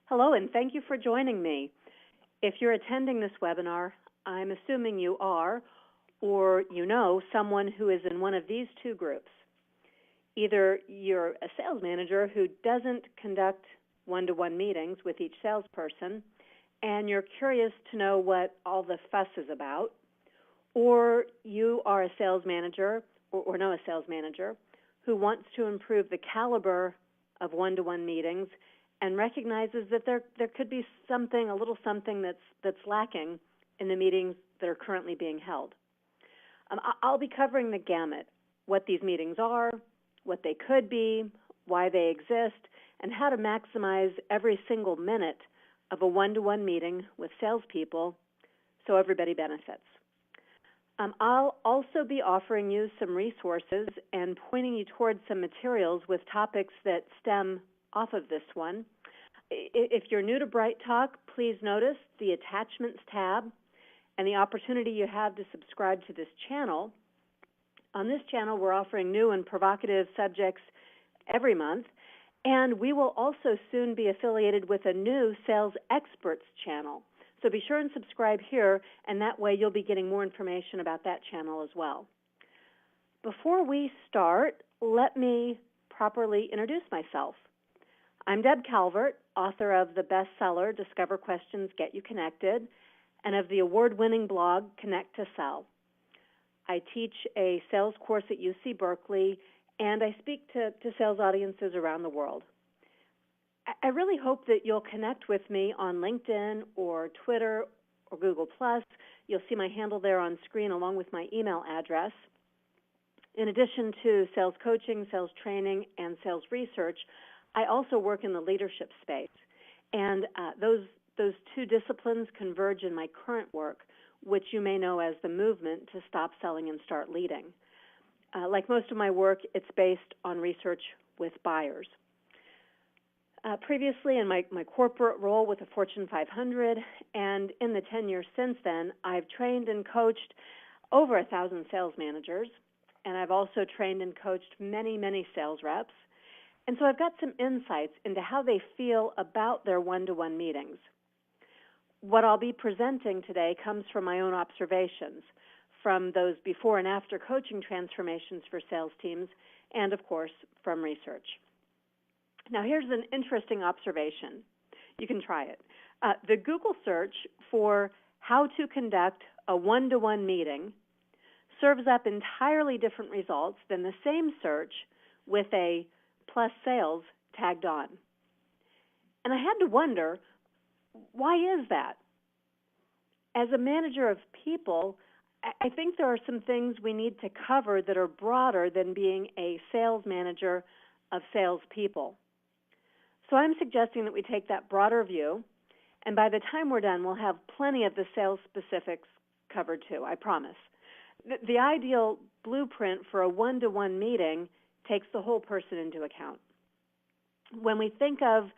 Hello, and thank you for joining me. If you're attending this webinar, I'm assuming you are, or you know someone who is in one of these two groups. Either you're a sales manager who doesn't conduct one-to-one meetings with each salesperson, and you're curious to know what all the fuss is about, or you are a sales manager, or know a sales manager, who wants to improve the caliber of one-to-one meetings and recognizes that there could be something, a little something that's lacking in the meetings that are currently being held. I'll be covering the gamut, what these meetings are, what they could be, why they exist, and how to maximize every single minute of a one-to-one meeting with salespeople so everybody benefits. I'll also be offering you some resources and pointing you towards some materials with topics that stem off of this one. If you're new to Bright Talk, please notice the Attachments tab and the opportunity you have to subscribe to this channel. On this channel, we're offering new and provocative subjects every month, and we will also soon be affiliated with a new Sales Experts channel. So be sure and subscribe here, and that way you'll be getting more information about that channel as well. Before we start, let me properly introduce myself. I'm Deb Calvert, author of the bestseller Discover Questions, Get You Connected, and of the award-winning blog Connect to Sell. I teach a sales course at UC Berkeley, and I speak to sales audiences around the world. I really hope that you'll connect with me on LinkedIn or Twitter or Google+. You'll see my handle there on screen along with my email address. In addition to sales coaching, sales training, and sales research, I also work in the leadership space. And those two disciplines converge in my current work, which you may know as the movement to stop selling and start leading. Like most of my work, it's based on research with buyers. Previously, in my corporate role with the Fortune 500, and in the 10 years since then, I've trained and coached over 1,000 sales managers, and I've also trained and coached many, many sales reps. And so I've got some insights into how they feel about their one-to-one meetings. What I'll be presenting today comes from my own observations, from those before and after coaching transformations for sales teams, and of course, from research. Now, here's an interesting observation. You can try it. The Google search for how to conduct a one-to-one meeting serves up entirely different results than the same search with a plus sales tagged on. And I had to wonder, why is that? As a manager of people, I think there are some things we need to cover that are broader than being a sales manager of salespeople. So I'm suggesting that we take that broader view, and by the time we're done, we'll have plenty of the sales specifics covered too, I promise. The ideal blueprint for a one-to-one meeting takes the whole person into account. When we think of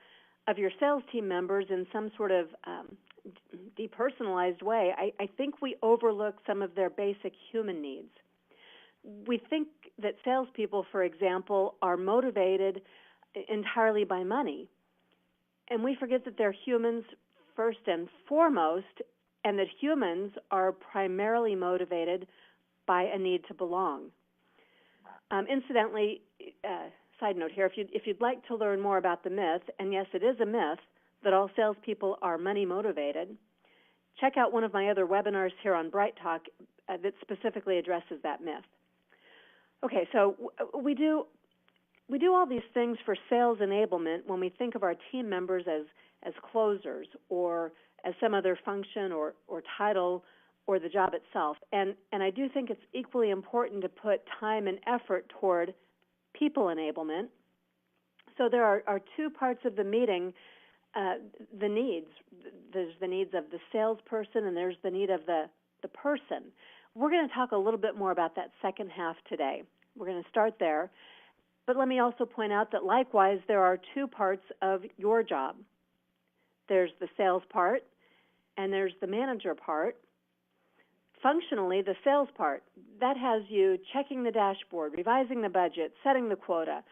your sales team members in some sort of depersonalized way, I think we overlook some of their basic human needs. We think that salespeople, for example, are motivated entirely by money. And we forget that they're humans first and foremost, and that humans are primarily motivated by a need to belong. Incidentally, side note here, if you'd like to learn more about the myth, and yes, it is a myth, that all salespeople are money motivated, check out one of my other webinars here on Bright Talk that specifically addresses that myth. Okay, so we do all these things for sales enablement when we think of our team members as closers or as some other function or title or the job itself. And I do think it's equally important to put time and effort toward people enablement. So there are two parts of the meeting, the needs. There's the needs of the salesperson and there's the need of the person. We're going to talk a little bit more about that second half today. We're going to start there. But let me also point out that likewise, there are two parts of your job. There's the sales part and there's the manager part. Functionally, the sales part, that has you checking the dashboard, revising the budget, setting the quota,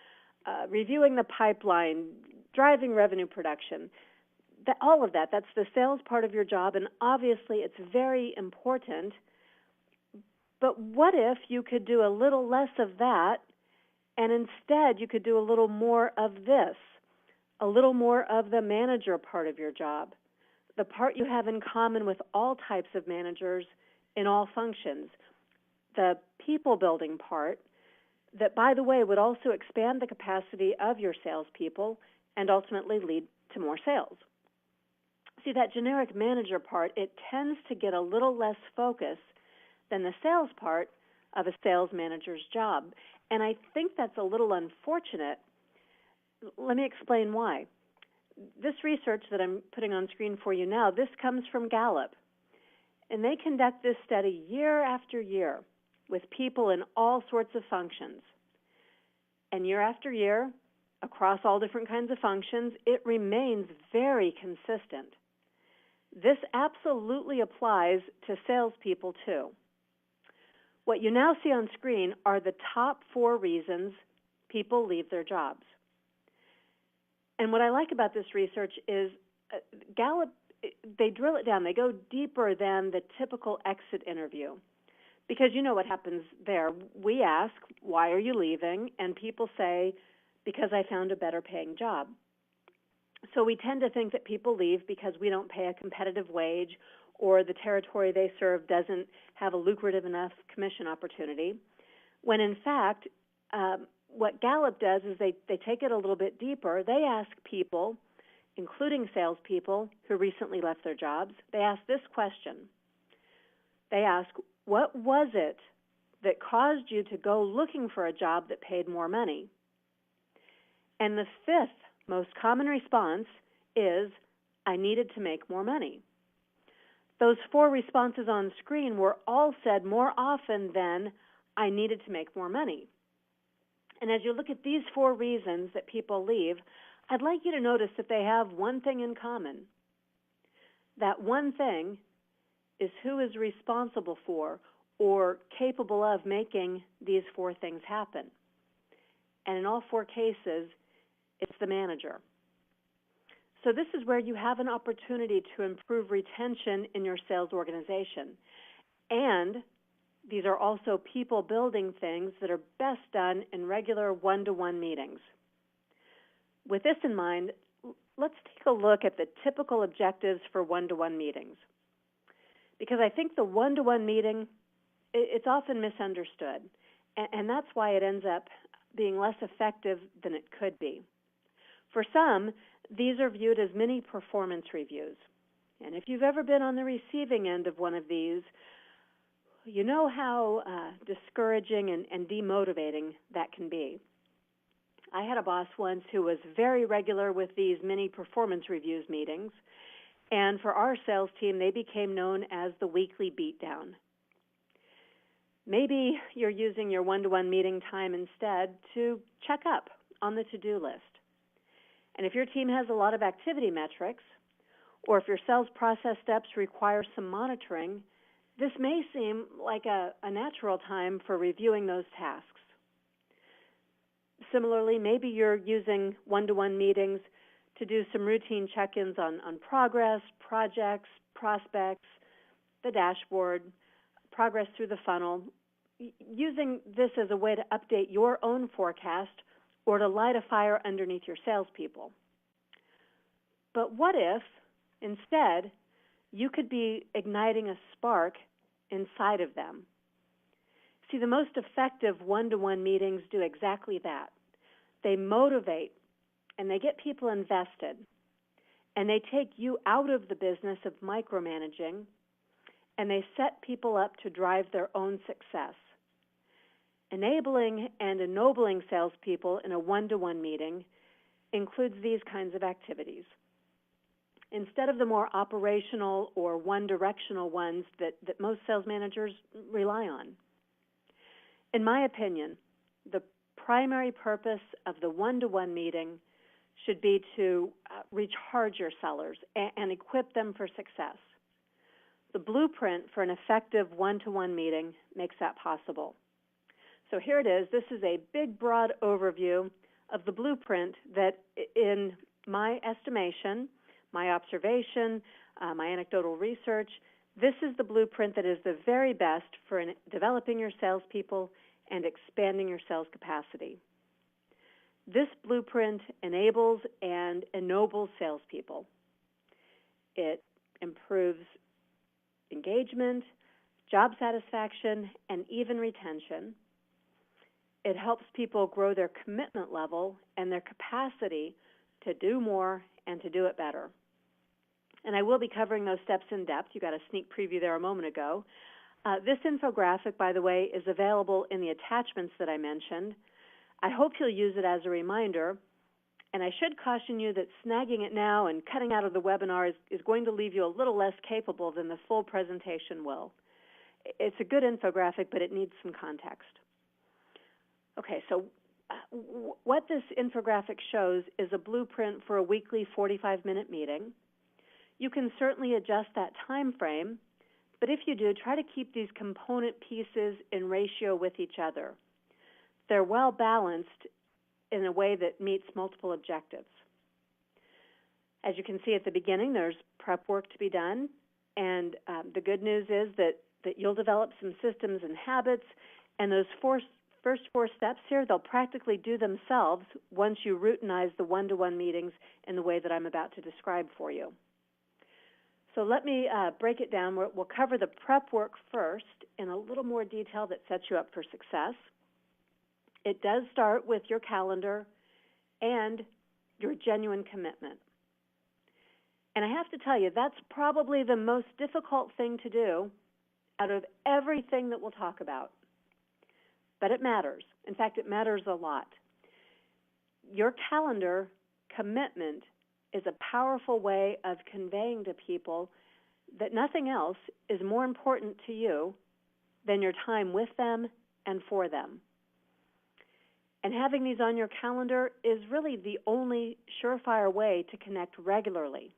reviewing the pipeline, driving revenue production. all of that, that's the sales part of your job, and obviously it's very important. But what if you could do a little less of that, and instead you could do a little more of this, a little more of the manager part of your job, the part you have in common with all types of managers in all functions, the people-building part that, by the way, would also expand the capacity of your salespeople and ultimately lead to more sales. See, that generic manager part, it tends to get a little less focus than the sales part of a sales manager's job. And I think that's a little unfortunate. Let me explain why. This research that I'm putting on screen for you now, this comes from Gallup. And they conduct this study year after year with people in all sorts of functions. And year after year, across all different kinds of functions, it remains very consistent. This absolutely applies to salespeople too. What you now see on screen are the top 4 reasons people leave their jobs. And what I like about this research is Gallup, they drill it down. They go deeper than the typical exit interview. Because you know what happens there. We ask, why are you leaving? And people say, because I found a better paying job. So we tend to think that people leave because we don't pay a competitive wage or the territory they serve doesn't have a lucrative enough commission opportunity, when in fact, what Gallup does is they take it a little bit deeper. They ask people, including salespeople who recently left their jobs, they ask this question. They ask, what was it that caused you to go looking for a job that paid more money? And the 5th most common response is, I needed to make more money. Those 4 responses on screen were all said more often than, I needed to make more money. And as you look at these 4 reasons that people leave, I'd like you to notice that they have one thing in common. That one thing is who is responsible for or capable of making these 4 things happen. And in all 4 cases, it's the manager. So this is where you have an opportunity to improve retention in your sales organization. And these are also people-building things that are best done in regular one-to-one meetings. With this in mind, let's take a look at the typical objectives for one-to-one meetings. Because I think the one-to-one meeting, it's often misunderstood. And that's why it ends up being less effective than it could be. For some, these are viewed as mini performance reviews. And if you've ever been on the receiving end of one of these, you know how discouraging and demotivating that can be. I had a boss once who was very regular with these mini performance reviews meetings, and for our sales team, they became known as the weekly beatdown. Maybe you're using your one-to-one meeting time instead to check up on the to-do list. And if your team has a lot of activity metrics, or if your sales process steps require some monitoring, this may seem like a natural time for reviewing those tasks. Similarly, maybe you're using one-to-one meetings to do some routine check-ins on progress, projects, prospects, the dashboard, progress through the funnel, using this as a way to update your own forecast or to light a fire underneath your salespeople. But what if, instead, you could be igniting a spark inside of them? See, the most effective one-to-one meetings do exactly that. They motivate and they get people invested, and they take you out of the business of micromanaging, and they set people up to drive their own success. Enabling and ennobling salespeople in a one-to-one meeting includes these kinds of activities. Instead of the more operational or one-directional ones that most sales managers rely on. In my opinion, the primary purpose of the one-to-one meeting should be to recharge your sellers and equip them for success. The blueprint for an effective one-to-one meeting makes that possible. So here it is. This is a big, broad overview of the blueprint that, in my estimation, my observation, my anecdotal research. This is the blueprint that is the very best for developing your salespeople and expanding your sales capacity. This blueprint enables and ennobles salespeople. It improves engagement, job satisfaction, and even retention. It helps people grow their commitment level and their capacity to do more and to do it better. And I will be covering those steps in depth. You got a sneak preview there a moment ago. This infographic, by the way, is available in the attachments that I mentioned. I hope you'll use it as a reminder. And I should caution you that snagging it now and cutting out of the webinar is going to leave you a little less capable than the full presentation will. It's a good infographic, but it needs some context. Okay, so what this infographic shows is a blueprint for a weekly 45-minute meeting. You can certainly adjust that time frame, but if you do, try to keep these component pieces in ratio with each other. They're well balanced in a way that meets multiple objectives. As you can see at the beginning, there's prep work to be done, and the good news is that you'll develop some systems and habits, and those first four steps here, they'll practically do themselves once you routinize the one-to-one meetings in the way that I'm about to describe for you. So let me break it down. We'll cover the prep work first in a little more detail that sets you up for success. It does start with your calendar and your genuine commitment. And I have to tell you, that's probably the most difficult thing to do out of everything that we'll talk about. But it matters. In fact, it matters a lot. Your calendar commitment is a powerful way of conveying to people that nothing else is more important to you than your time with them and for them. And having these on your calendar is really the only surefire way to connect regularly.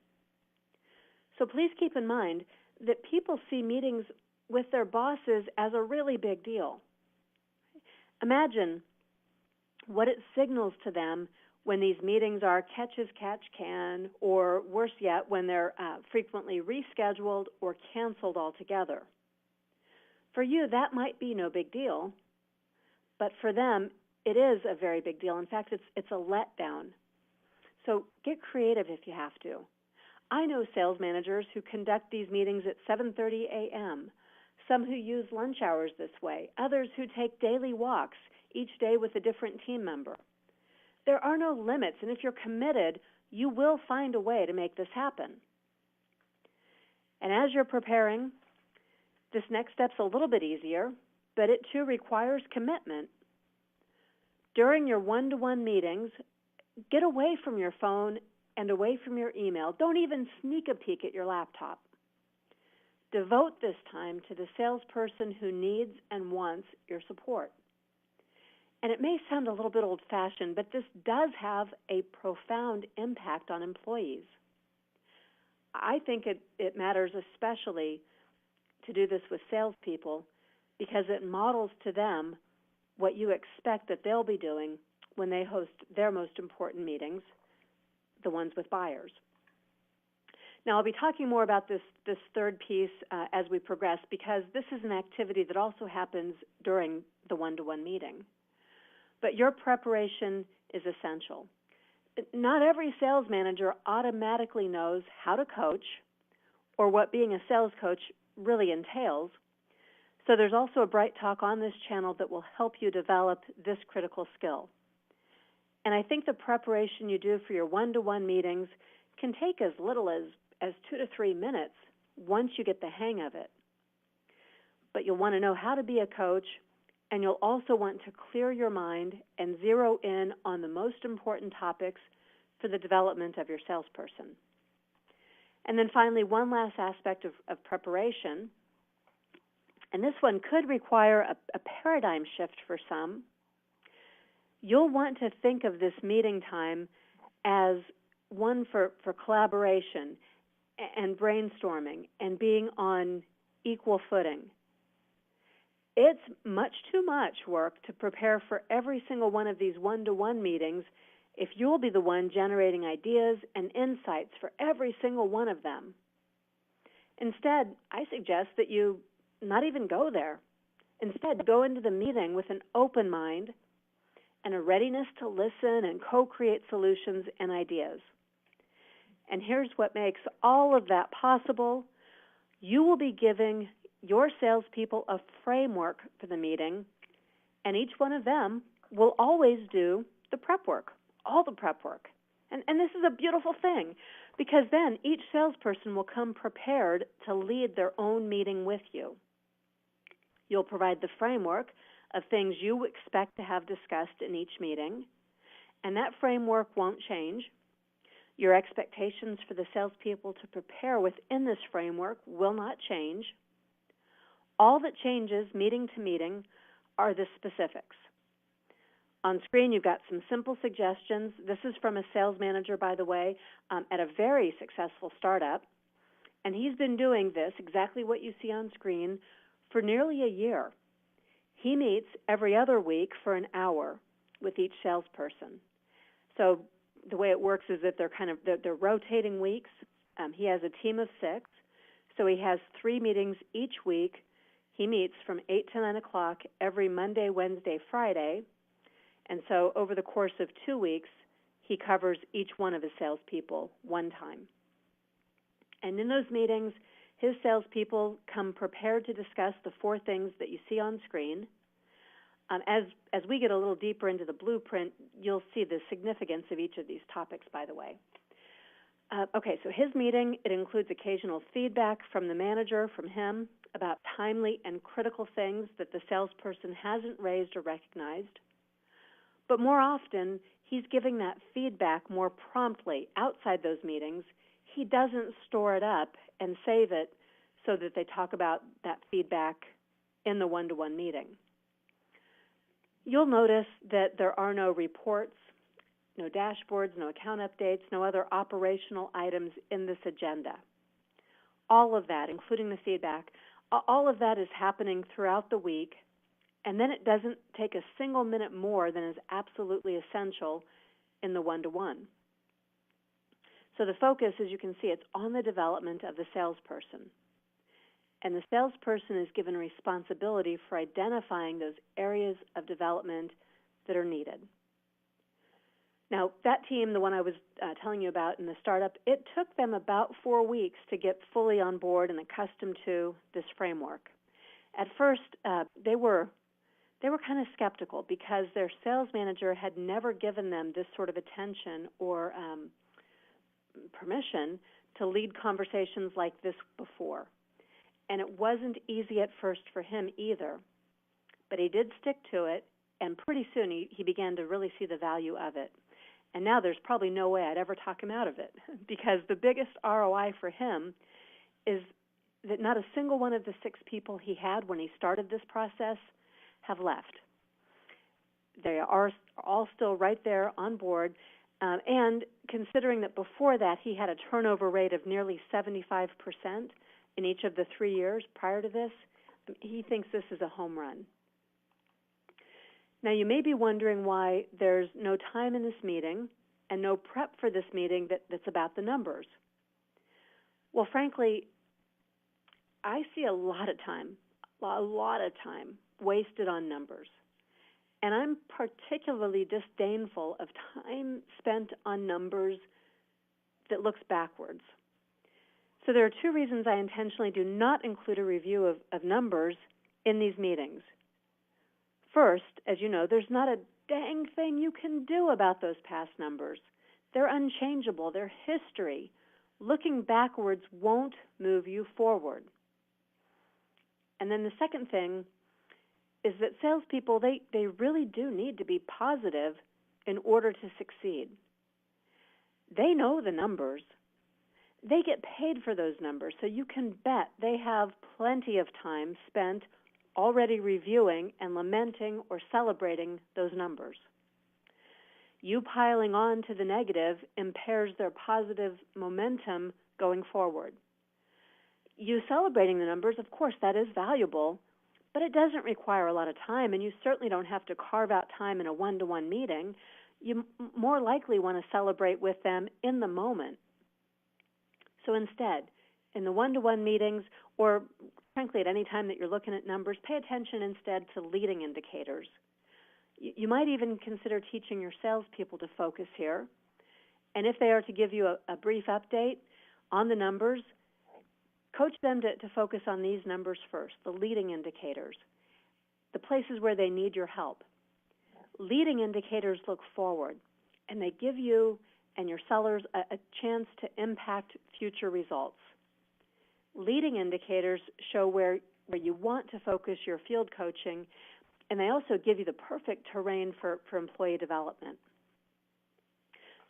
So please keep in mind that people see meetings with their bosses as a really big deal. Imagine what it signals to them when these meetings are catch as catch can, or worse yet, when they're frequently rescheduled or canceled altogether. For you, that might be no big deal, but for them, it is a very big deal. In fact, it's a letdown. So get creative if you have to. I know sales managers who conduct these meetings at 7:30 a.m., some who use lunch hours this way, others who take daily walks each day with a different team member. There are no limits, and if you're committed, you will find a way to make this happen. And as you're preparing, this next step's a little bit easier, but it too requires commitment. During your one-to-one meetings, get away from your phone and away from your email. Don't even sneak a peek at your laptop. Devote this time to the salesperson who needs and wants your support. And it may sound a little bit old-fashioned, but this does have a profound impact on employees. I think it matters especially to do this with salespeople because it models to them what you expect that they'll be doing when they host their most important meetings, the ones with buyers. Now, I'll be talking more about this third piece as we progress because this is an activity that also happens during the one-to-one meeting. But your preparation is essential. Not every sales manager automatically knows how to coach or what being a sales coach really entails. So there's also a Bright Talk on this channel that will help you develop this critical skill. And I think the preparation you do for your one-to-one meetings can take as little as 2 to 3 minutes once you get the hang of it. But you'll want to know how to be a coach, and you'll also want to clear your mind and zero in on the most important topics for the development of your salesperson. And then finally, one last aspect of preparation, and this one could require a paradigm shift for some. You'll want to think of this meeting time as one for collaboration and brainstorming and being on equal footing. It's much too much work to prepare for every single one of these one-to-one meetings if you'll be the one generating ideas and insights for every single one of them. Instead, I suggest that you not even go there. Instead, go into the meeting with an open mind and a readiness to listen and co-create solutions and ideas. And here's what makes all of that possible. You will be giving your salespeople a framework for the meeting, and each one of them will always do the prep work, all the prep work. And this is a beautiful thing, because then each salesperson will come prepared to lead their own meeting with you. You'll provide the framework of things you expect to have discussed in each meeting, and that framework won't change. Your expectations for the salespeople to prepare within this framework will not change. All that changes meeting to meeting are the specifics. On screen, you've got some simple suggestions. This is from a sales manager, by the way, at a very successful startup. And he's been doing this, exactly what you see on screen, for nearly a year. He meets every other week for an hour with each salesperson. So the way it works is that they're rotating weeks. He has a team of 6, so he has 3 meetings each week. He meets from 8 to 9 o'clock every Monday, Wednesday, Friday. And so over the course of 2 weeks, he covers each one of his salespeople one time. And in those meetings, his salespeople come prepared to discuss the 4 things that you see on screen. As we get a little deeper into the blueprint, you'll see the significance of each of these topics, by the way. Okay, so his meeting, it includes occasional feedback from the manager, from him, about timely and critical things that the salesperson hasn't raised or recognized. But more often, he's giving that feedback more promptly outside those meetings. He doesn't store it up and save it so that they talk about that feedback in the one-to-one meeting. You'll notice that there are no reports, no dashboards, no account updates, no other operational items in this agenda. All of that, including the feedback, all of that is happening throughout the week, and then it doesn't take a single minute more than is absolutely essential in the one-to-one. So the focus, as you can see, it's on the development of the salesperson. And the salesperson is given responsibility for identifying those areas of development that are needed. Now, that team, the one I was telling you about in the startup, it took them about 4 weeks to get fully on board and accustomed to this framework. At first, they were kind of skeptical because their sales manager had never given them this sort of attention or permission to lead conversations like this before. And it wasn't easy at first for him either. But he did stick to it, and pretty soon he began to really see the value of it. And now there's probably no way I'd ever talk him out of it, because the biggest ROI for him is that not a single one of the 6 people he had when he started this process have left. They are all still right there on board, and considering that before that he had a turnover rate of nearly 75% in each of the 3 years prior to this, he thinks this is a home run. Now, you may be wondering why there's no time in this meeting and no prep for this meeting that's about the numbers. Well, frankly, I see a lot of time wasted on numbers. And I'm particularly disdainful of time spent on numbers that looks backwards. So there are 2 reasons I intentionally do not include a review of numbers in these meetings. First, as you know, there's not a dang thing you can do about those past numbers. They're unchangeable. They're history. Looking backwards won't move you forward. And then the second thing is that salespeople, they really do need to be positive in order to succeed. They know the numbers. They get paid for those numbers, so you can bet they have plenty of time spent already reviewing and lamenting or celebrating those numbers. You piling on to the negative impairs their positive momentum going forward. You celebrating the numbers, of course, that is valuable, but it doesn't require a lot of time, and you certainly don't have to carve out time in a one-to-one meeting. you more likely want to celebrate with them in the moment. So instead, in the one-to-one meetings, or frankly at any time that you're looking at numbers, pay attention instead to leading indicators. You might even consider teaching your salespeople to focus here. And if they are to give you a brief update on the numbers, coach them to focus on these numbers first, the leading indicators, the places where they need your help. Leading indicators look forward, and they give you and your sellers a chance to impact future results. Leading indicators show where you want to focus your field coaching, and they also give you the perfect terrain for employee development.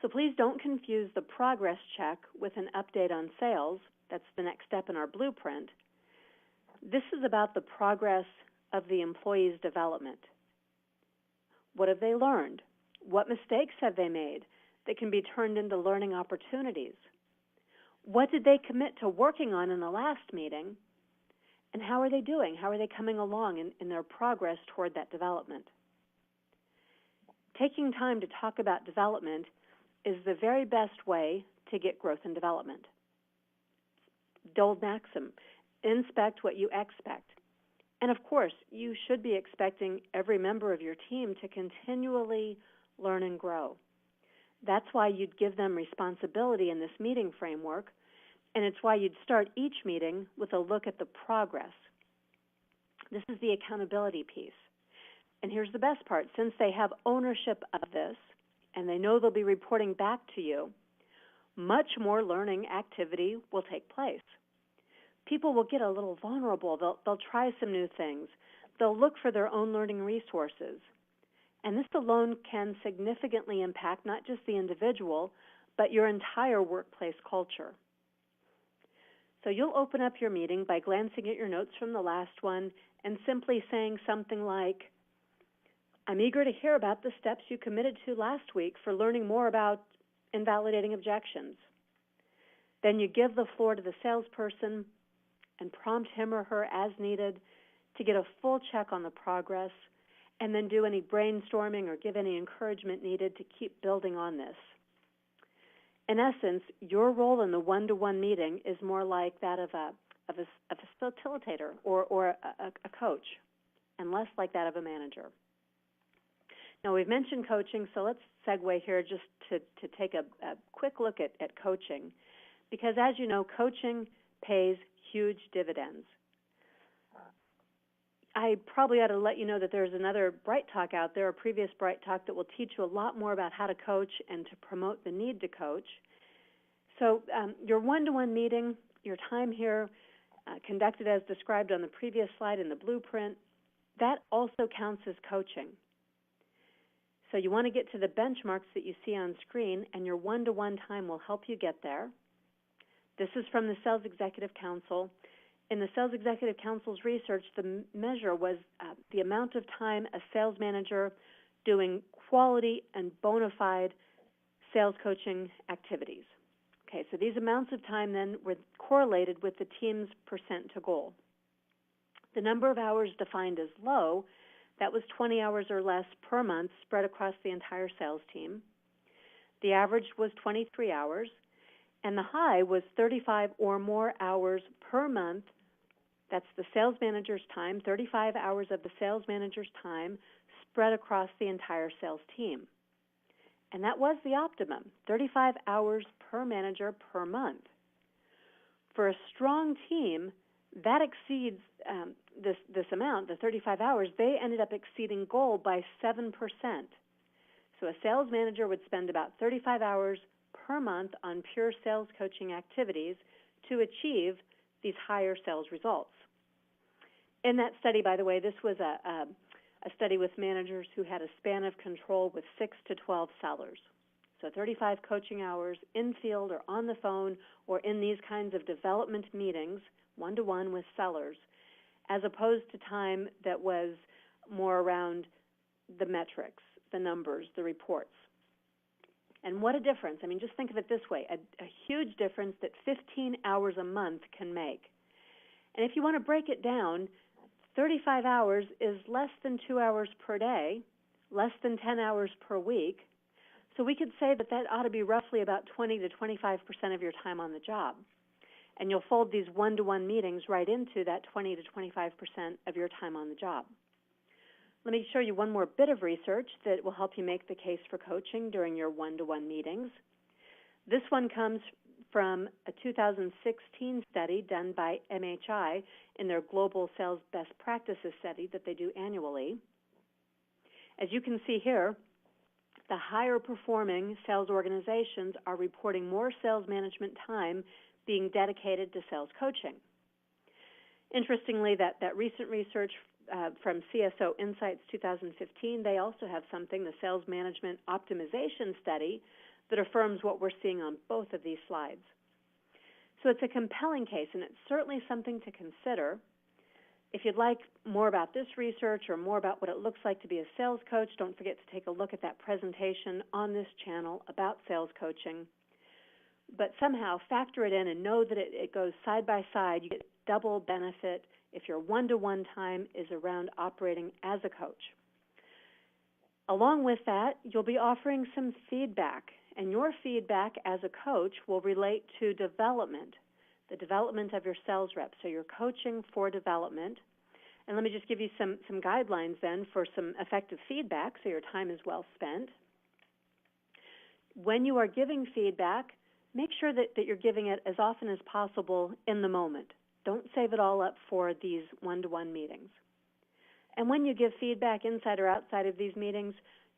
So please don't confuse the progress check with an update on sales. That's the next step in our blueprint. This is about the progress of the employee's development. What have they learned? What mistakes have they made that can be turned into learning opportunities? What did they commit to working on in the last meeting? And how are they doing? How are they coming along in their progress toward that development? Taking time to talk about development is the very best way to get growth and development. The old maxim, inspect what you expect. And of course, you should be expecting every member of your team to continually learn and grow. That's why you'd give them responsibility in this meeting framework, and it's why you'd start each meeting with a look at the progress. This is the accountability piece. And here's the best part. Since they have ownership of this, and they know they'll be reporting back to you, much more learning activity will take place. People will get a little vulnerable. They'll try some new things. They'll look for their own learning resources. And this alone can significantly impact not just the individual, but your entire workplace culture. So you'll open up your meeting by glancing at your notes from the last one and simply saying something like, I'm eager to hear about the steps you committed to last week for learning more about invalidating objections. Then you give the floor to the salesperson and prompt him or her as needed to get a full check on the progress, and then do any brainstorming or give any encouragement needed to keep building on this. In essence, your role in the one-to-one meeting is more like that of a facilitator or a coach, and less like that of a manager. Now, we've mentioned coaching, so let's segue here just to take a quick look at coaching, because as you know, coaching pays huge dividends. I probably ought to let you know that there's another Bright Talk out there, a previous Bright Talk, that will teach you a lot more about how to coach and to promote the need to coach. So your one-to-one meeting, your time here, conducted as described on the previous slide in the blueprint, that also counts as coaching. So you want to get to the benchmarks that you see on screen, and your one-to-one time will help you get there. This is from the Sales Executive Council. In the Sales Executive Council's research, the measure was the amount of time a sales manager doing quality and bona fide sales coaching activities. Okay, so these amounts of time then were correlated with the team's percent to goal. The number of hours defined as low, that was 20 hours or less per month spread across the entire sales team. The average was 23 hours, and the high was 35 or more hours per month. That's the sales manager's time, 35 hours of the sales manager's time spread across the entire sales team. And that was the optimum, 35 hours per manager per month. For a strong team, that exceeds this amount, the 35 hours. They ended up exceeding goal by 7%. So a sales manager would spend about 35 hours per month on pure sales coaching activities to achieve these higher sales results. In that study, by the way, this was a study with managers who had a span of control with 6 to 12 sellers. So 35 coaching hours in field or on the phone or in these kinds of development meetings, one-to-one with sellers, as opposed to time that was more around the metrics, the numbers, the reports. And what a difference. I mean, just think of it this way, a huge difference that 15 hours a month can make. And if you want to break it down, 35 hours is less than 2 hours per day, less than 10 hours per week, So we could say that ought to be roughly about 20 to 25% of your time on the job. And you'll fold these one-to-one meetings right into that 20 to 25% of your time on the job. Let me show you one more bit of research that will help you make the case for coaching during your one-to-one meetings. This one comes from a 2016 study done by MHI in their Global Sales Best Practices study that they do annually. As you can see here, the higher performing sales organizations are reporting more sales management time being dedicated to sales coaching. Interestingly, that recent research from CSO Insights 2015, they also have something, the Sales Management Optimization Study, that affirms what we're seeing on both of these slides. So it's a compelling case, and it's certainly something to consider. If you'd like more about this research or more about what it looks like to be a sales coach, don't forget to take a look at that presentation on this channel about sales coaching. But somehow factor it in and know that it goes side by side. You get double benefit if your one-to-one time is around operating as a coach. Along with that, you'll be offering some feedback, and your feedback as a coach will relate to development, the development of your sales reps. So you're coaching for development. And let me just give you some guidelines then for some effective feedback so your time is well spent. When you are giving feedback, make sure that you're giving it as often as possible in the moment. Don't save it all up for these one-to-one meetings. And when you give feedback inside or outside of these meetings,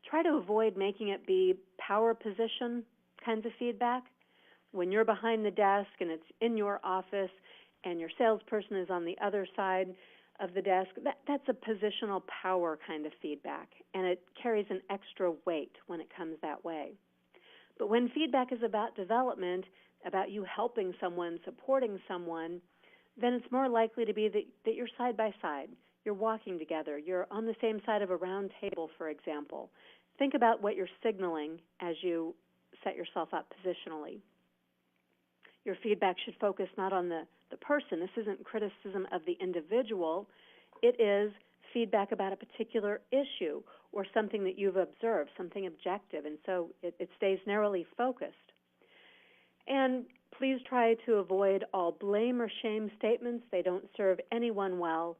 try to avoid making it be power position kinds of feedback. When you're behind the desk and it's in your office and your salesperson is on the other side of the desk, that's a positional power kind of feedback, and it carries an extra weight when it comes that way. But when feedback is about development, about you helping someone, supporting someone, then it's more likely to be that you're side by side. You're walking together. You're on the same side of a round table, for example. Think about what you're signaling as you set yourself up positionally. Your feedback should focus not on the person. This isn't criticism of the individual. It is feedback about a particular issue or something that you've observed, something objective, and so it stays narrowly focused. And please try to avoid all blame or shame statements. They don't serve anyone well.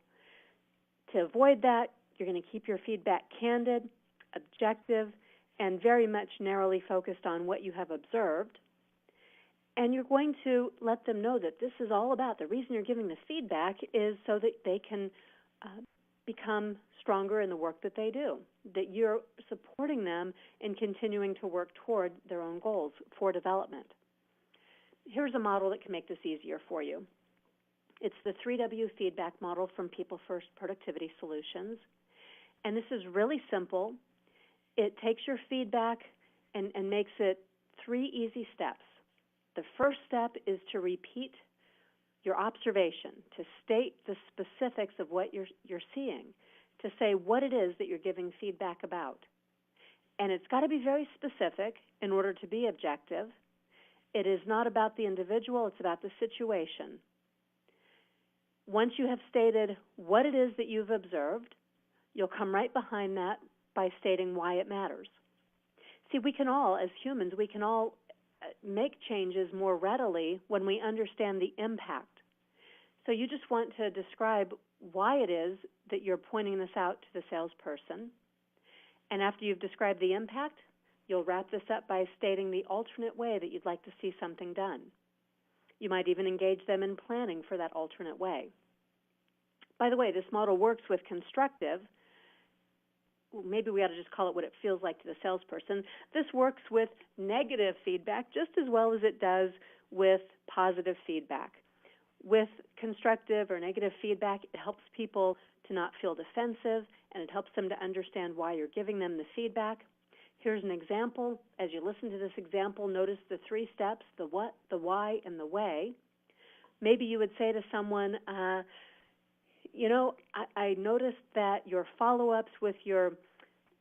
To avoid that, you're going to keep your feedback candid, objective, and very much narrowly focused on what you have observed. And you're going to let them know that this is all about, the reason you're giving the feedback is so that they can become stronger in the work that they do, that you're supporting them in continuing to work toward their own goals for development. Here's a model that can make this easier for you. It's the 3W feedback model from People First Productivity Solutions. And this is really simple. It takes your feedback and makes it 3 easy steps. The first step is to repeat your observation, to state the specifics of what you're seeing, to say what it is that you're giving feedback about. And it's got to be very specific in order to be objective. It is not about the individual, it's about the situation. Once you have stated what it is that you've observed, you'll come right behind that by stating why it matters. See, we can all, as humans, we can all make changes more readily when we understand the impact. So you just want to describe why it is that you're pointing this out to the salesperson. And after you've described the impact, you'll wrap this up by stating the alternate way that you'd like to see something done. You might even engage them in planning for that alternate way. By the way, this model works with constructive. Maybe we ought to just call it what it feels like to the salesperson. This works with negative feedback just as well as it does with positive feedback. With constructive or negative feedback, it helps people to not feel defensive, and it helps them to understand why you're giving them the feedback. Here's an example. As you listen to this example, notice the 3 steps, the what, the why, and the way. Maybe you would say to someone, I noticed that your follow-ups with your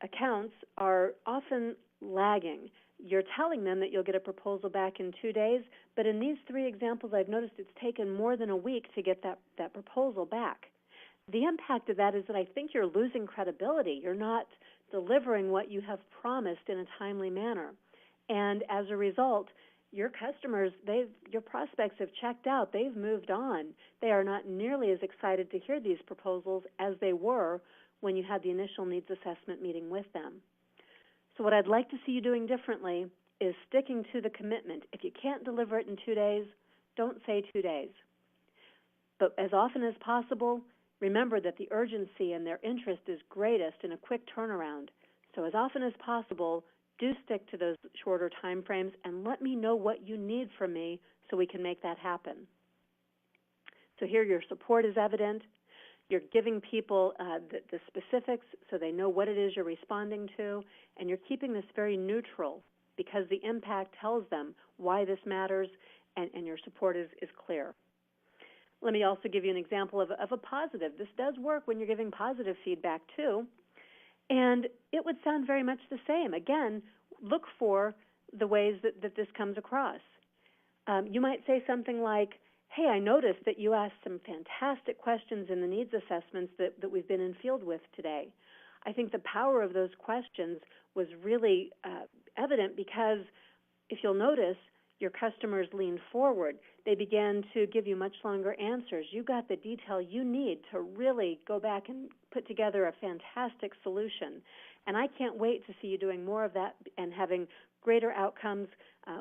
accounts are often lagging. You're telling them that you'll get a proposal back in 2 days, but in these 3 examples, I've noticed it's taken more than a week to get that proposal back. The impact of that is that I think you're losing credibility. You're not delivering what you have promised in a timely manner. And as a result, your customers, your prospects have checked out. They've moved on. They are not nearly as excited to hear these proposals as they were when you had the initial needs assessment meeting with them. So what I'd like to see you doing differently is sticking to the commitment. If you can't deliver it in 2 days, don't say 2 days. But as often as possible, remember that the urgency and their interest is greatest in a quick turnaround. So as often as possible, do stick to those shorter time frames and let me know what you need from me so we can make that happen. So here your support is evident. You're giving people the specifics so they know what it is you're responding to, and you're keeping this very neutral because the impact tells them why this matters, and your support is clear. Let me also give you an example of a positive. This does work when you're giving positive feedback too, and it would sound very much the same. Again, look for the ways that this comes across. You might say something like, hey, I noticed that you asked some fantastic questions in the needs assessments that we've been in field with today. I think the power of those questions was really evident because if you'll notice, your customers leaned forward. They began to give you much longer answers. You got the detail you need to really go back and put together a fantastic solution. And I can't wait to see you doing more of that and having greater outcomes,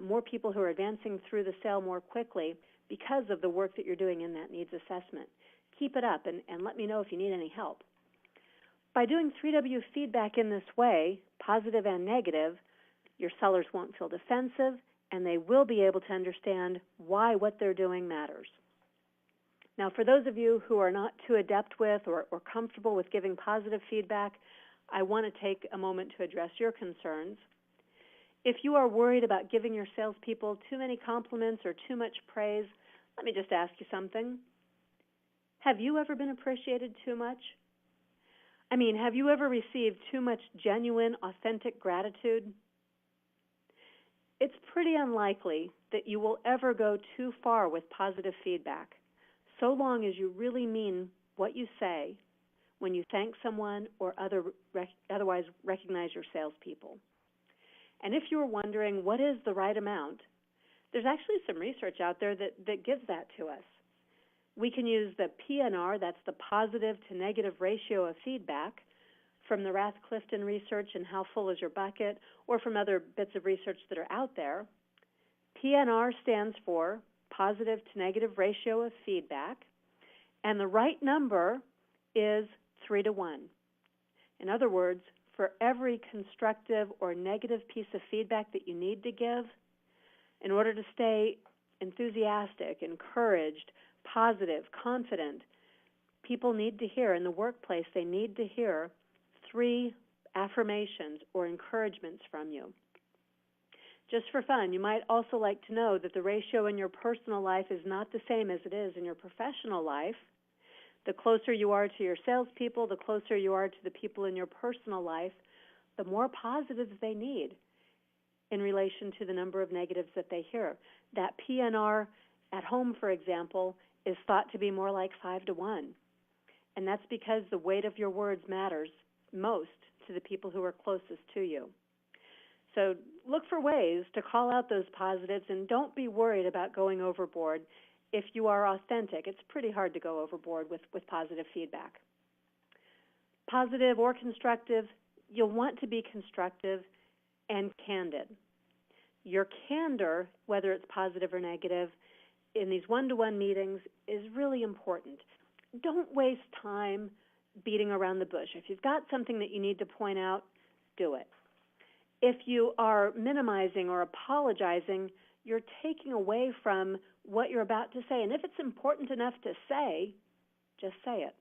more people who are advancing through the sale more quickly because of the work that you're doing in that needs assessment. Keep it up and let me know if you need any help. By doing 3W feedback in this way, positive and negative, your sellers won't feel defensive, and they will be able to understand why what they're doing matters. Now, for those of you who are not too adept with or comfortable with giving positive feedback, I want to take a moment to address your concerns. If you are worried about giving your salespeople too many compliments or too much praise, let me just ask you something. Have you ever been appreciated too much? I mean, have you ever received too much genuine, authentic gratitude? It's pretty unlikely that you will ever go too far with positive feedback, so long as you really mean what you say when you thank someone or otherwise recognize your salespeople. And if you're wondering what is the right amount, there's actually some research out there that gives that to us. We can use the PNR, that's the positive to negative ratio of feedback, from the Rath-Clifton research and How Full Is Your Bucket, or from other bits of research that are out there. PNR stands for positive to negative ratio of feedback, and the right number is 3-to-1. In other words, for every constructive or negative piece of feedback that you need to give, in order to stay enthusiastic, encouraged, positive, confident, people need to hear in the workplace, they need to hear 3 affirmations or encouragements from you. Just for fun, you might also like to know that the ratio in your personal life is not the same as it is in your professional life. The closer you are to your salespeople, the closer you are to the people in your personal life, the more positives they need in relation to the number of negatives that they hear. That PNR at home, for example, is thought to be more like 5-to-1. And that's because the weight of your words matters most to the people who are closest to you. So look for ways to call out those positives, and don't be worried about going overboard. If you are authentic, it's pretty hard to go overboard with positive feedback. Positive or constructive, you'll want to be constructive and candid. Your candor, whether it's positive or negative, in these one-to-one meetings is really important. Don't waste time beating around the bush. If you've got something that you need to point out, do it. If you are minimizing or apologizing, you're taking away from what you're about to say. And if it's important enough to say, just say it.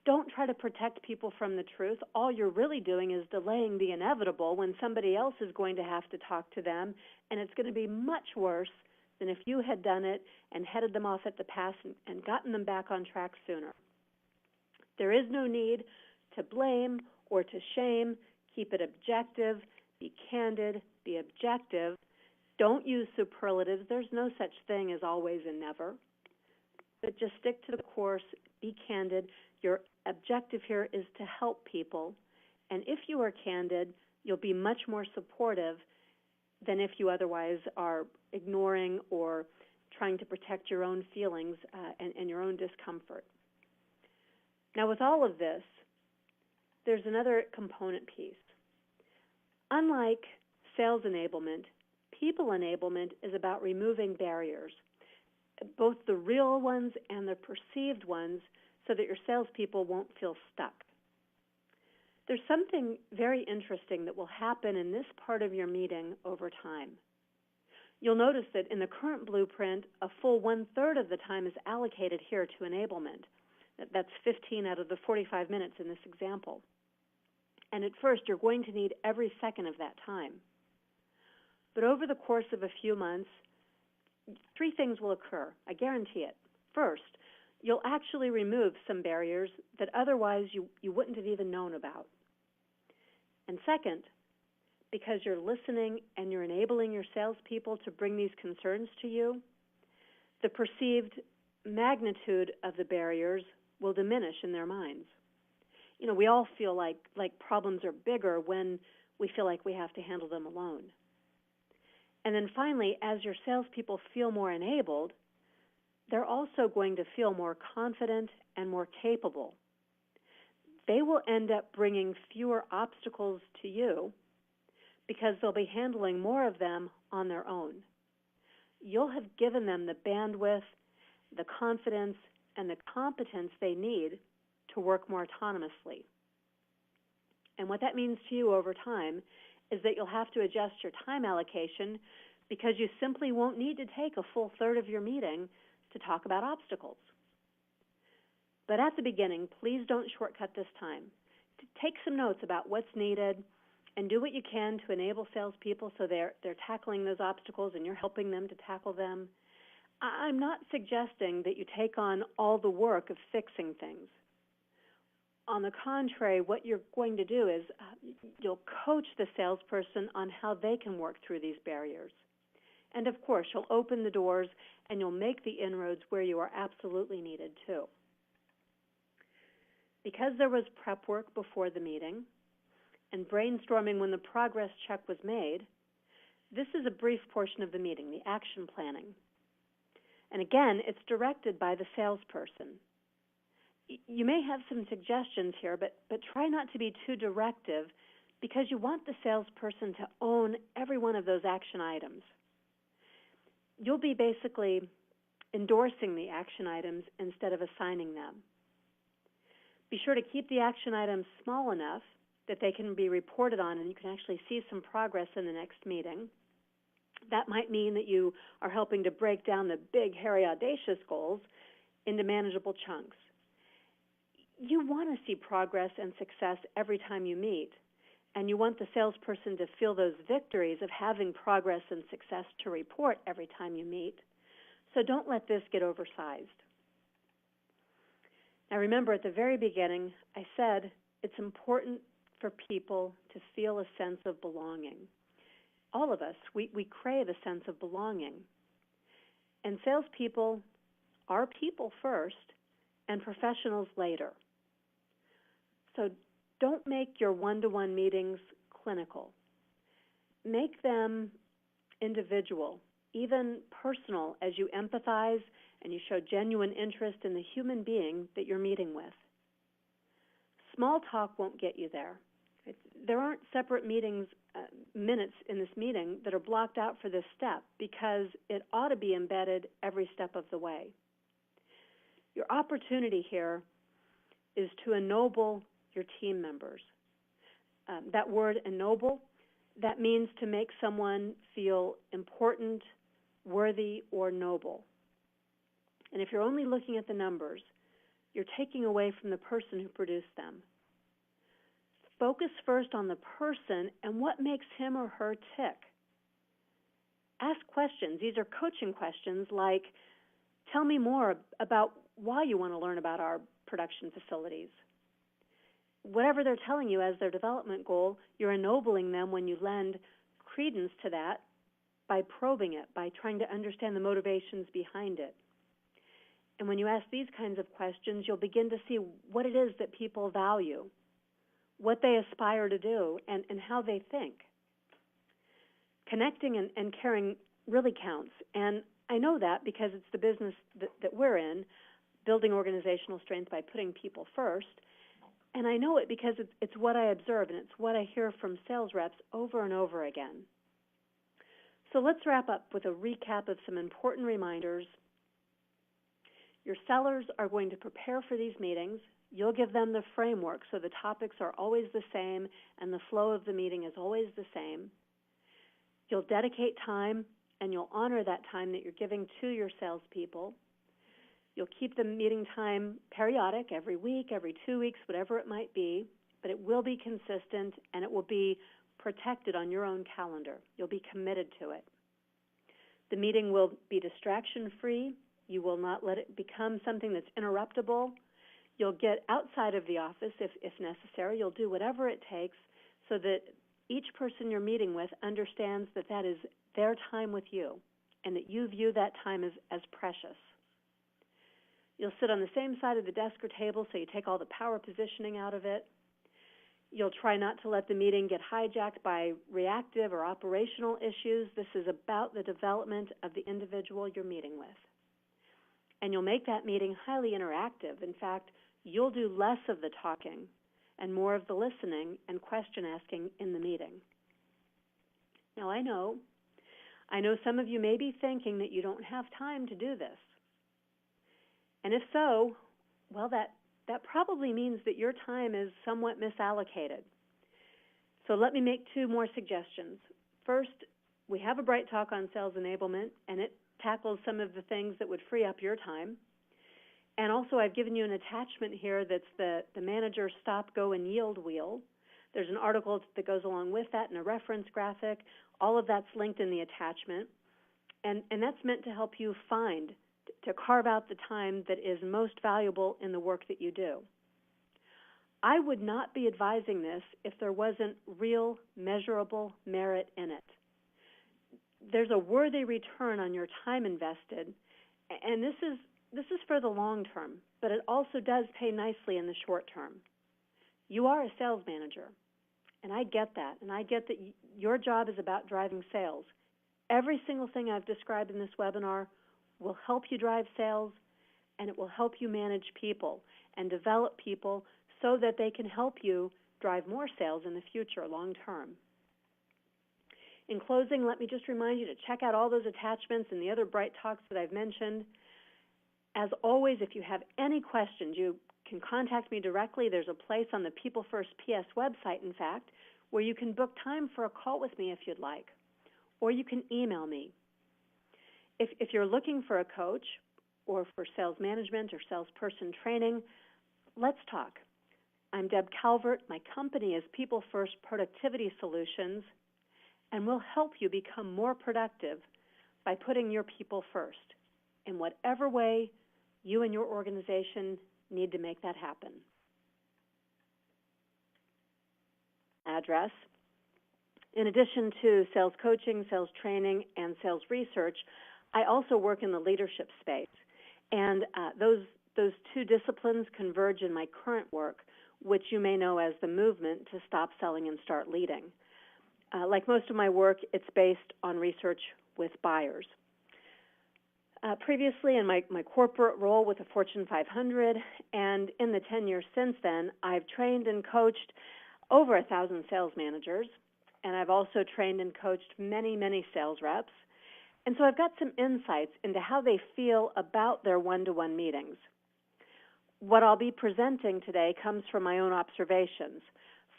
Don't try to protect people from the truth. All you're really doing is delaying the inevitable when somebody else is going to have to talk to them, and it's going to be much worse than if you had done it and headed them off at the pass and gotten them back on track sooner. There is no need to blame or to shame. Keep it objective. Be candid. Be objective. Don't use superlatives. There's no such thing as always and never. But just stick to the course. Be candid. Your objective here is to help people. And if you are candid, you'll be much more supportive than if you otherwise are ignoring or trying to protect your own feelings and your own discomfort. Now, with all of this, there's another component piece. Unlike sales enablement, people enablement is about removing barriers, both the real ones and the perceived ones, so that your salespeople won't feel stuck. There's something very interesting that will happen in this part of your meeting over time. You'll notice that in the current blueprint, a full 1/3 of the time is allocated here to enablement. That's 15 out of the 45 minutes in this example. And at first, you're going to need every second of that time. But over the course of a few months, 3 things will occur. I guarantee it. First, you'll actually remove some barriers that otherwise you wouldn't have even known about. And second, because you're listening and you're enabling your salespeople to bring these concerns to you, the perceived magnitude of the barriers will diminish in their minds. You know, we all feel like problems are bigger when we feel like we have to handle them alone. And then finally, as your salespeople feel more enabled, they're also going to feel more confident and more capable. They will end up bringing fewer obstacles to you because they'll be handling more of them on their own. You'll have given them the bandwidth, the confidence, and the competence they need to work more autonomously. And what that means to you over time is that you'll have to adjust your time allocation because you simply won't need to take a full third of your meeting to talk about obstacles. But at the beginning, please don't shortcut this time. Take some notes about what's needed and do what you can to enable salespeople so they're tackling those obstacles and you're helping them to tackle them. I'm not suggesting that you take on all the work of fixing things. On the contrary, what you're going to do is you'll coach the salesperson on how they can work through these barriers. And of course, you'll open the doors and you'll make the inroads where you are absolutely needed too. Because there was prep work before the meeting and brainstorming when the progress check was made, this is a brief portion of the meeting, the action planning. And again, it's directed by the salesperson. You may have some suggestions here, but try not to be too directive because you want the salesperson to own every one of those action items. You'll be basically endorsing the action items instead of assigning them. Be sure to keep the action items small enough that they can be reported on and you can actually see some progress in the next meeting. That might mean that you are helping to break down the big, hairy, audacious goals into manageable chunks. You want to see progress and success every time you meet, and you want the salesperson to feel those victories of having progress and success to report every time you meet. So don't let this get oversized. Now remember, at the very beginning, I said it's important for people to feel a sense of belonging. All of us, we crave a sense of belonging. And salespeople are people first and professionals later. So don't make your one-to-one meetings clinical. Make them individual, even personal, as you empathize and you show genuine interest in the human being that you're meeting with. Small talk won't get you there. There aren't separate minutes in this meeting that are blocked out for this step because it ought to be embedded every step of the way. Your opportunity here is to ennoble your team members. That word ennoble, that means to make someone feel important, worthy, or noble. And if you're only looking at the numbers, you're taking away from the person who produced them. Focus first on the person and what makes him or her tick. Ask questions. These are coaching questions like, tell me more about why you want to learn about our production facilities. Whatever they're telling you as their development goal, you're ennobling them when you lend credence to that by probing it, by trying to understand the motivations behind it. And when you ask these kinds of questions, you'll begin to see what it is that people value, what they aspire to do, and how they think. Connecting and caring really counts. And I know that because it's the business that we're in, building organizational strength by putting people first. And I know it because it's what I observe, and it's what I hear from sales reps over and over again. So let's wrap up with a recap of some important reminders. Your sellers are going to prepare for these meetings. You'll give them the framework so the topics are always the same and the flow of the meeting is always the same. You'll dedicate time, and you'll honor that time that you're giving to your salespeople. You'll keep the meeting time periodic, every week, every 2 weeks, whatever it might be, but it will be consistent and it will be protected on your own calendar. You'll be committed to it. The meeting will be distraction-free. You will not let it become something that's interruptible. You'll get outside of the office if necessary. You'll do whatever it takes so that each person you're meeting with understands that that is their time with you and that you view that time as precious. You'll sit on the same side of the desk or table so you take all the power positioning out of it. You'll try not to let the meeting get hijacked by reactive or operational issues. This is about the development of the individual you're meeting with. And you'll make that meeting highly interactive. In fact, you'll do less of the talking and more of the listening and question asking in the meeting. Now, I know some of you may be thinking that you don't have time to do this. And if so, well, that probably means that your time is somewhat misallocated. So let me make 2 more suggestions. First, we have a Bright Talk on sales enablement, and it tackles some of the things that would free up your time. And also, I've given you an attachment here that's the manager stop, go, and yield wheel. There's an article that goes along with that and a reference graphic. All of that's linked in the attachment. And that's meant to help you to carve out the time that is most valuable in the work that you do. I would not be advising this if there wasn't real, measurable merit in it. There's a worthy return on your time invested, and this is for the long term, but it also does pay nicely in the short term. You are a sales manager, and I get that, and I get that your job is about driving sales. Every single thing I've described in this webinar will help you drive sales, and it will help you manage people and develop people so that they can help you drive more sales in the future, long term. In closing, let me just remind you to check out all those attachments and the other Bright Talks that I've mentioned. As always, if you have any questions, you can contact me directly. There's a place on the People First PS website, in fact, where you can book time for a call with me if you'd like, or you can email me. If you're looking for a coach or for sales management or salesperson training, let's talk. I'm Deb Calvert. My company is People First Productivity Solutions, and we'll help you become more productive by putting your people first in whatever way you and your organization need to make that happen. Address. In addition to sales coaching, sales training, and sales research, I also work in the leadership space, and those 2 disciplines converge in my current work, which you may know as the movement to stop selling and start leading. Like most of my work, it's based on research with buyers. Previously, in my corporate role with the Fortune 500, and in the 10 years since then, I've trained and coached over 1,000 sales managers, and I've also trained and coached many, many sales reps. And so I've got some insights into how they feel about their one-to-one meetings. What I'll be presenting today comes from my own observations,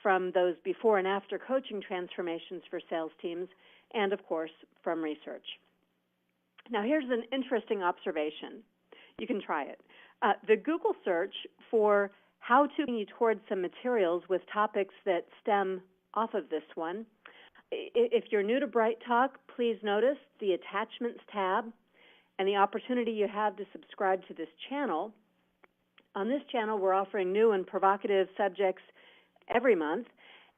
from those before and after coaching transformations for sales teams, and, of course, from research. Now, here's an interesting observation. You can try it. The Google search for how to bring you towards some materials with topics that stem off of this one. If you're new to Bright Talk, please notice the Attachments tab and the opportunity you have to subscribe to this channel. On this channel, we're offering new and provocative subjects every month,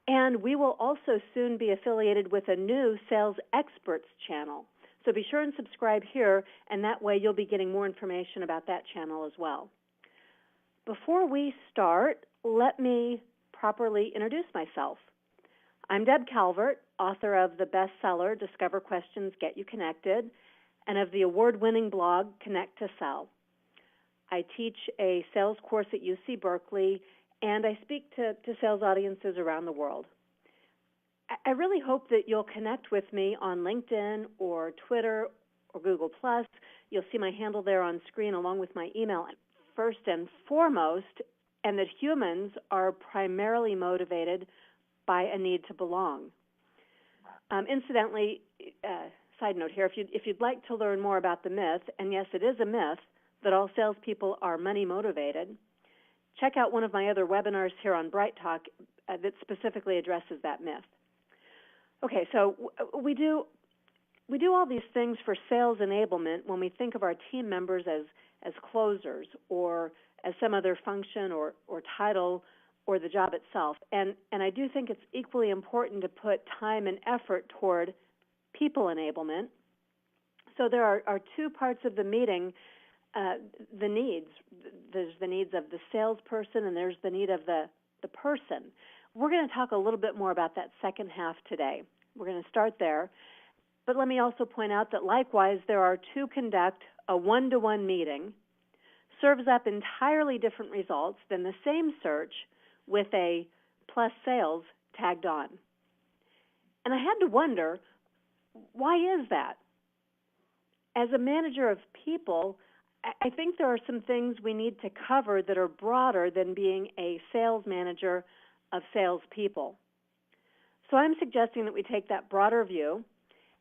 and we will also soon be affiliated with a new Sales Experts channel. So be sure and subscribe here, and that way you'll be getting more information about that channel as well. Before we start, let me properly introduce myself. I'm Deb Calvert, author of the bestseller Discover Questions, Get You Connected, and of the award-winning blog Connect to Sell. I teach a sales course at UC Berkeley, and I speak to sales audiences around the world. I really hope that you'll connect with me on LinkedIn or Twitter or Google+. You'll see my handle there on screen along with my email. First and foremost, and that humans are primarily motivated by a need to belong. Incidentally, side note here, if you'd like to learn more about the myth, and yes, it is a myth, that all salespeople are money motivated, check out one of my other webinars here on Bright Talk that specifically addresses that myth. Okay, so we do all these things for sales enablement when we think of our team members as closers or as some other function or title or the job itself. And I do think it's equally important to put time and effort toward people enablement. So there are two parts of the meeting, the needs. There's the needs of the salesperson and there's the need of the person. We're going to talk a little bit more about that second half today. We're going to start there. But let me also point out that likewise, there are to conduct a one-to-one meeting serves up entirely different results than the same search with a plus sales tagged on. And I had to wonder, why is that? As a manager of people, I think there are some things we need to cover that are broader than being a sales manager of salespeople. So I'm suggesting that we take that broader view,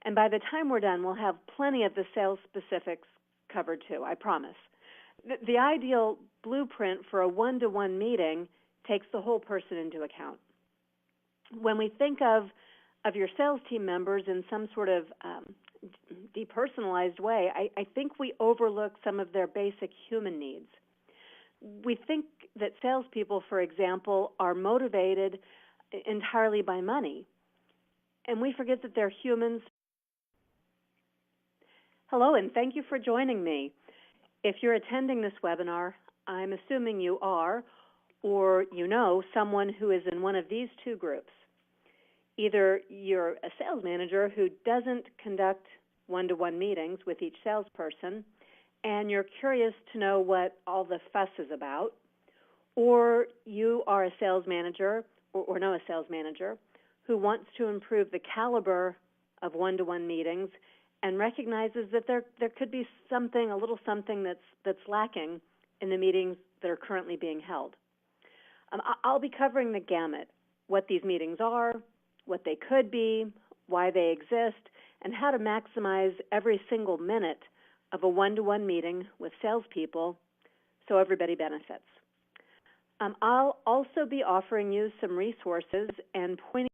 and by the time we're done, we'll have plenty of the sales specifics covered too, I promise. The ideal blueprint for a one-to-one meeting takes the whole person into account. When we think of your sales team members in some sort of depersonalized way, I think we overlook some of their basic human needs. We think that salespeople, for example, are motivated entirely by money, and we forget that they're humans. Hello, and thank you for joining me. If you're attending this webinar, I'm assuming you are, or you know someone who is in one of these two groups. Either you're a sales manager who doesn't conduct one-to-one meetings with each salesperson, and you're curious to know what all the fuss is about, or you are a sales manager or know a sales manager who wants to improve the caliber of one-to-one meetings and recognizes that there could be something, a little something that's lacking in the meetings that are currently being held. I'll be covering the gamut, what these meetings are, what they could be, why they exist, and how to maximize every single minute of a one-to-one meeting with salespeople so everybody benefits. I'll also be offering you some resources and pointing